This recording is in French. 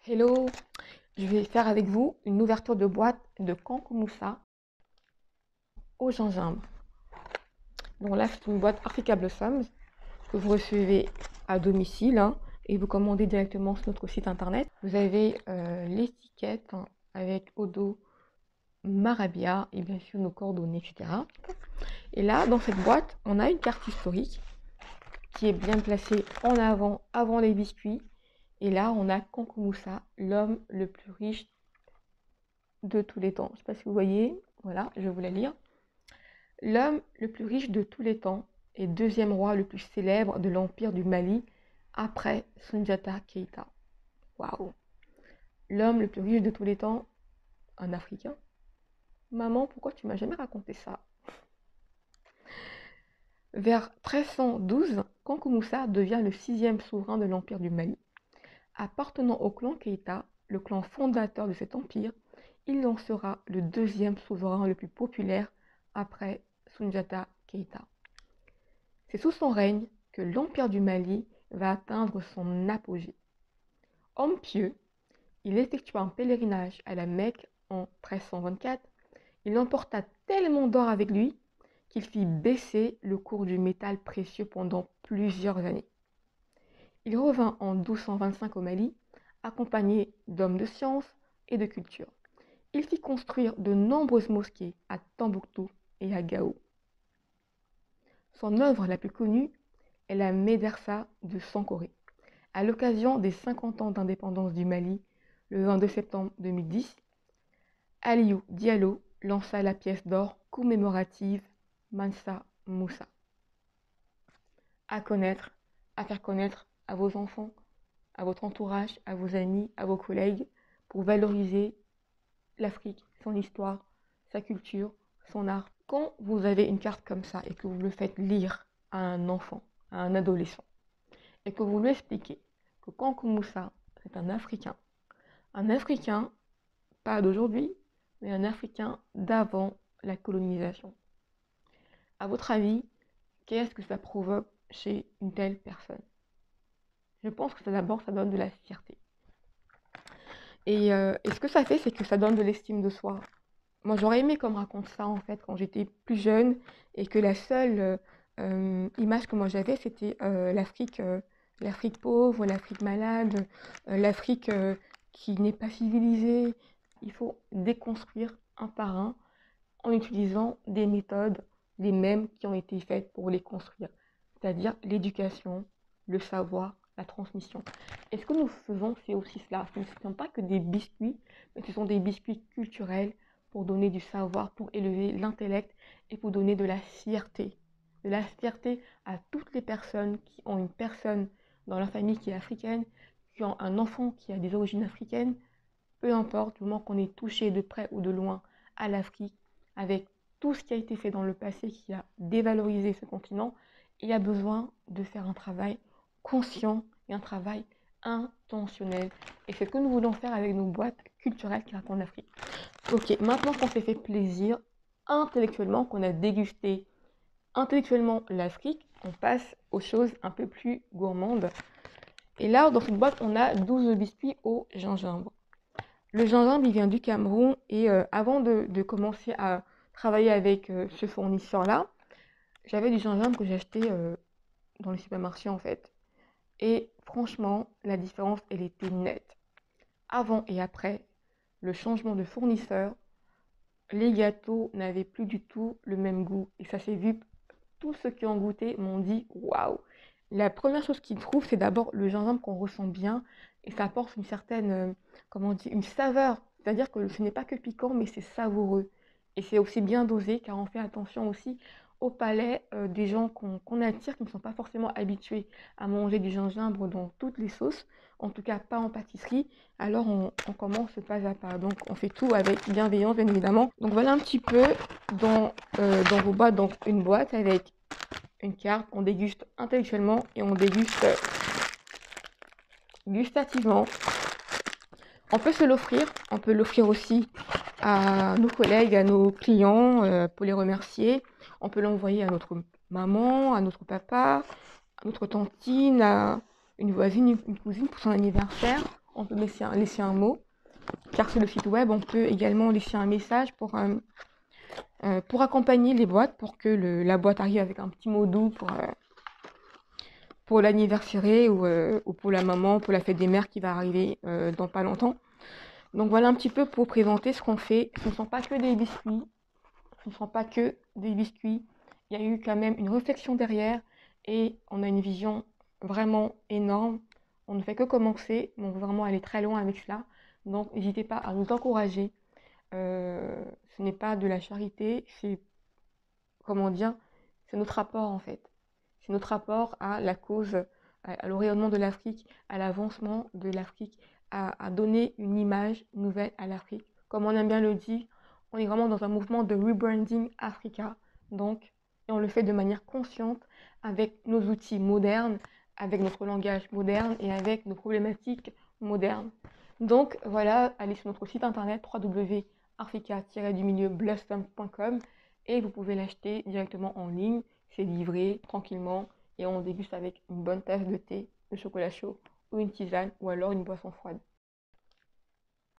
Hello, je vais faire avec vous une ouverture de boîte de Kankoumoussa au gingembre. Donc là, c'est une boîte Africa Blossoms que vous recevez à domicile et vous commandez directement sur notre site internet. Vous avez l'étiquette avec au dos Marabia et bien sûr nos coordonnées, etc. Et là, dans cette boîte, on a une carte historique qui est bien placée en avant les biscuits. Et là, on a Kankoumoussa, l'homme le plus riche de tous les temps. Je ne sais pas si vous voyez, voilà, je vais vous la lire. L'homme le plus riche de tous les temps et deuxième roi le plus célèbre de l'empire du Mali après Soundiata Keïta. Waouh! L'homme le plus riche de tous les temps, un Africain. Maman, pourquoi tu m'as jamais raconté ça? Vers 1312, Kankoumoussa devient le 6e souverain de l'empire du Mali. Appartenant au clan Keïta, le clan fondateur de cet empire, il en sera le 2e souverain le plus populaire après Soundiata Keïta. C'est sous son règne que l'empire du Mali va atteindre son apogée. Homme pieux, il effectua un pèlerinage à la Mecque en 1324. Il emporta tellement d'or avec lui qu'il fit baisser le cours du métal précieux pendant plusieurs années. Il revint en 1225 au Mali, accompagné d'hommes de science et de culture. Il fit construire de nombreuses mosquées à Tombouctou et à Gao. Son œuvre la plus connue est la Médersa de Sankoré. À l'occasion des 50 ans d'indépendance du Mali, le 22 septembre 2010, Aliou Diallo lança la pièce d'or commémorative Mansa Moussa. À connaître, à faire connaître à vos enfants, à votre entourage, à vos amis, à vos collègues, pour valoriser l'Afrique, son histoire, sa culture, son art. Quand vous avez une carte comme ça et que vous le faites lire à un enfant, à un adolescent, et que vous lui expliquez que Kankoumoussa, c'est un Africain, pas d'aujourd'hui, mais un Africain d'avant la colonisation. À votre avis, qu'est-ce que ça provoque chez une telle personne? Je pense que d'abord, ça donne de la fierté. Et ce que ça fait, c'est que ça donne de l'estime de soi. Moi, j'aurais aimé qu'on me raconte ça, en fait, quand j'étais plus jeune, et que la seule image que moi j'avais, c'était l'Afrique pauvre, l'Afrique malade, l'Afrique qui n'est pas civilisée. Il faut déconstruire un par un en utilisant des méthodes, les mêmes qui ont été faites pour les construire, c'est-à-dire l'éducation, le savoir, la transmission. Et ce que nous faisons, c'est aussi cela. Ce ne sont pas que des biscuits, mais ce sont des biscuits culturels pour donner du savoir, pour élever l'intellect et pour donner de la fierté. De la fierté à toutes les personnes qui ont une personne dans leur famille qui est africaine, qui ont un enfant qui a des origines africaines, peu importe, du moment qu'on est touché de près ou de loin à l'Afrique, avec tout ce qui a été fait dans le passé qui a dévalorisé ce continent, il y a besoin de faire un travail conscient et un travail intentionnel. Et c'est ce que nous voulons faire avec nos boîtes culturelles qui racontent l'Afrique. Ok, maintenant qu'on s'est fait plaisir intellectuellement, qu'on a dégusté intellectuellement l'Afrique, on passe aux choses un peu plus gourmandes. Et là, dans cette boîte, on a 12 biscuits au gingembre. Le gingembre, il vient du Cameroun et avant de commencer à travailler avec ce fournisseur-là, j'avais du gingembre que j'achetais dans les supermarchés en fait. Et franchement, la différence, elle était nette. Avant et après le changement de fournisseur, les gâteaux n'avaient plus du tout le même goût. Et ça s'est vu, tous ceux qui ont goûté m'ont dit waouh! La première chose qu'ils trouvent, c'est d'abord le gingembre qu'on ressent bien et ça apporte une certaine, comment on dit, une saveur. C'est-à-dire que ce n'est pas que piquant, mais c'est savoureux. Et c'est aussi bien dosé car on fait attention aussi au palais des gens qu'on attire, qui ne sont pas forcément habitués à manger du gingembre dans toutes les sauces, en tout cas pas en pâtisserie. Alors on commence pas à pas. Donc on fait tout avec bienveillance, bien évidemment. Donc voilà un petit peu dans vos boîtes, donc une boîte avec une carte, on déguste intellectuellement et on déguste gustativement. On peut se l'offrir, on peut l'offrir aussi à nos collègues, à nos clients pour les remercier. On peut l'envoyer à notre maman, à notre papa, à notre tantine, à une voisine, une cousine pour son anniversaire. on peut laisser un mot, car sur le site web, on peut également laisser un message pour accompagner les boîtes, pour que la boîte arrive avec un petit mot doux pour l'anniversaire ou pour la maman, pour la fête des mères qui va arriver dans pas longtemps. Donc voilà un petit peu pour présenter ce qu'on fait. Ce ne sont pas que des biscuits, ce ne sont pas que des biscuits. Il y a eu quand même une réflexion derrière et on a une vision vraiment énorme. On ne fait que commencer, donc vraiment aller très loin avec cela. Donc n'hésitez pas à nous encourager. Ce n'est pas de la charité, c'est, comment dire, c'est notre apport en fait. C'est notre apport à la cause, à le rayonnement de l'Afrique, à l'avancement de l'Afrique, à donner une image nouvelle à l'Afrique. Comme on aime bien le dire, on est vraiment dans un mouvement de rebranding Africa. Donc, et on le fait de manière consciente, avec nos outils modernes, avec notre langage moderne et avec nos problématiques modernes. Donc voilà, allez sur notre site internet www.africa-blossom.com et vous pouvez l'acheter directement en ligne. C'est livré tranquillement et on déguste avec une bonne tasse de thé, de chocolat chaud ou une tisane ou alors une boisson froide.